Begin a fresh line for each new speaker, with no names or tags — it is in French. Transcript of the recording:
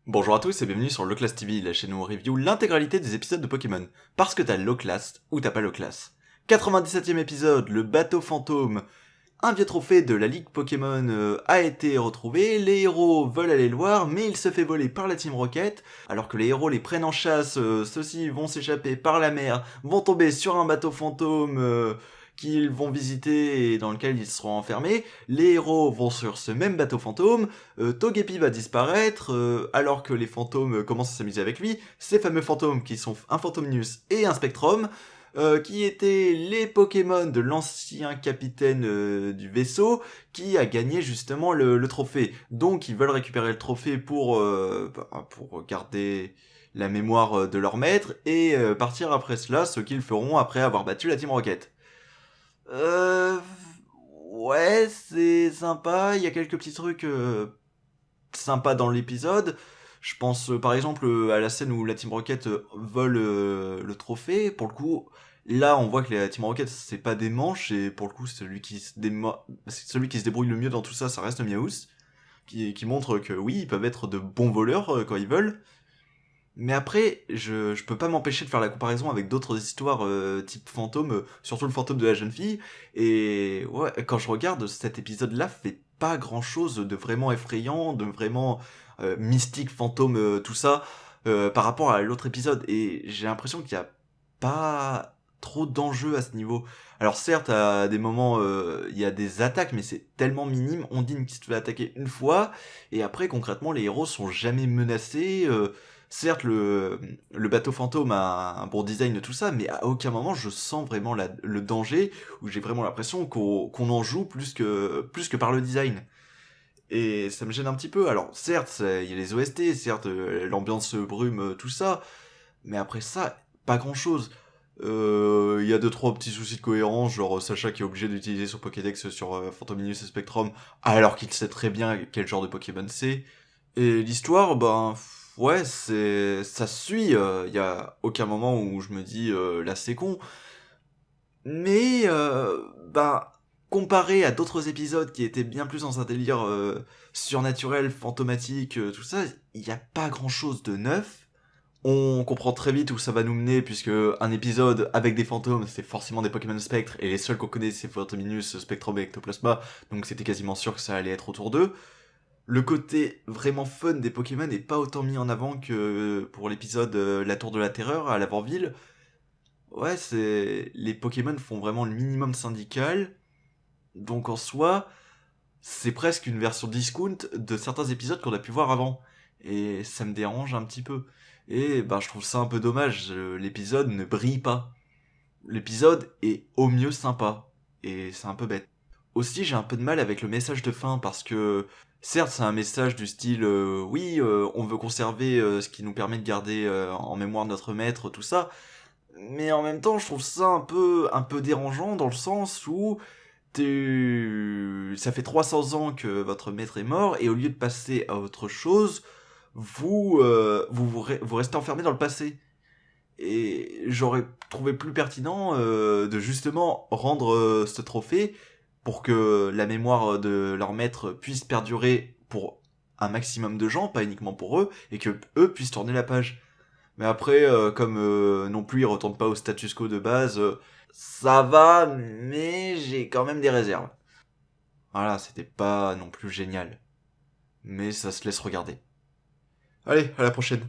Bonjour à tous et bienvenue sur Loclast TV, la chaîne où on review l'intégralité des épisodes de Pokémon. Parce que t'as Loclast ou t'as pas Loclast. 97e épisode, le bateau fantôme. Un vieux trophée de la Ligue Pokémon a été retrouvé, les héros veulent aller le voir, mais il se fait voler par la Team Rocket, alors que les héros les prennent en chasse, ceux-ci vont s'échapper par la mer, vont tomber sur un bateau fantôme qu'ils vont visiter et dans lequel ils seront enfermés, les héros vont sur ce même bateau fantôme, Togepi va disparaître, alors que les fantômes commencent à s'amuser avec lui, ces fameux fantômes qui sont un Phantomnius et un Spectrum, qui étaient les Pokémon de l'ancien capitaine du vaisseau, qui a gagné justement le trophée. Donc ils veulent récupérer le trophée pour garder la mémoire de leur maître, et partir après cela, ce qu'ils feront après avoir battu la Team Rocket. Euh... Ouais, c'est sympa, il y a quelques petits trucs sympas dans l'épisode. Je pense par exemple à la scène où la Team Rocket vole le trophée. Pour le coup, là on voit que la Team Rocket c'est pas des manches, et pour le coup celui qui se débrouille le mieux dans tout ça, ça reste Miaus, qui montre que oui, ils peuvent être de bons voleurs quand ils veulent. Mais après, je peux pas m'empêcher de faire la comparaison avec d'autres histoires type fantôme, surtout le fantôme de la jeune fille. Et ouais, quand je regarde, cet épisode-là fait pas grand-chose de vraiment effrayant, de vraiment mystique, fantôme, tout ça, par rapport à l'autre épisode. Et j'ai l'impression qu'il y a pas trop d'enjeux à ce niveau. Alors certes, à des moments, il y a des attaques, mais c'est tellement minime. Ondine qui se fait attaquer une fois, et après, concrètement, les héros sont jamais menacés. Certes, le bateau fantôme a un bon design de tout ça, mais à aucun moment je sens vraiment le danger, où j'ai vraiment l'impression qu'on en joue plus que par le design. Et ça me gêne un petit peu. Alors certes, il y a les OST, certes, l'ambiance brume, tout ça, mais après ça, pas grand-chose. Il y a deux trois petits soucis de cohérence, genre Sacha qui est obligé d'utiliser son Pokédex sur Phantominus et Spectrum, alors qu'il sait très bien quel genre de Pokémon c'est. Et l'histoire, ben, ouais, ça suit. Y a aucun moment où je me dis, là c'est con. Mais, ben, comparé à d'autres épisodes qui étaient bien plus dans un délire surnaturel, fantomatique, tout ça, il y a pas grand chose de neuf. On comprend très vite où ça va nous mener, puisque un épisode avec des fantômes, c'est forcément des Pokémon Spectre, et les seuls qu'on connaît, c'est Phantominus, Spectrum et Ectoplasma, donc c'était quasiment sûr que ça allait être autour d'eux. Le côté vraiment fun des Pokémon n'est pas autant mis en avant que pour l'épisode La Tour de la Terreur à l'Avorville. Ouais, les Pokémon font vraiment le minimum syndical, donc en soi, c'est presque une version discount de certains épisodes qu'on a pu voir avant. Et ça me dérange un petit peu. Et ben, je trouve ça un peu dommage, l'épisode ne brille pas. L'épisode est au mieux sympa, et c'est un peu bête. Aussi, j'ai un peu de mal avec le message de fin, parce que certes, c'est un message du style oui, on veut conserver ce qui nous permet de garder en mémoire notre maître, tout ça, mais en même temps, je trouve ça un peu dérangeant, dans le sens où ça fait 300 ans que votre maître est mort, et au lieu de passer à autre chose, vous restez enfermé dans le passé. Et j'aurais trouvé plus pertinent de justement rendre ce trophée pour que la mémoire de leur maître puisse perdurer pour un maximum de gens, pas uniquement pour eux, et que eux puissent tourner la page. Mais après, comme non plus ils retournent pas au status quo de base, ça va, mais j'ai quand même des réserves. Voilà, c'était pas non plus génial. Mais ça se laisse regarder. Allez, à la prochaine.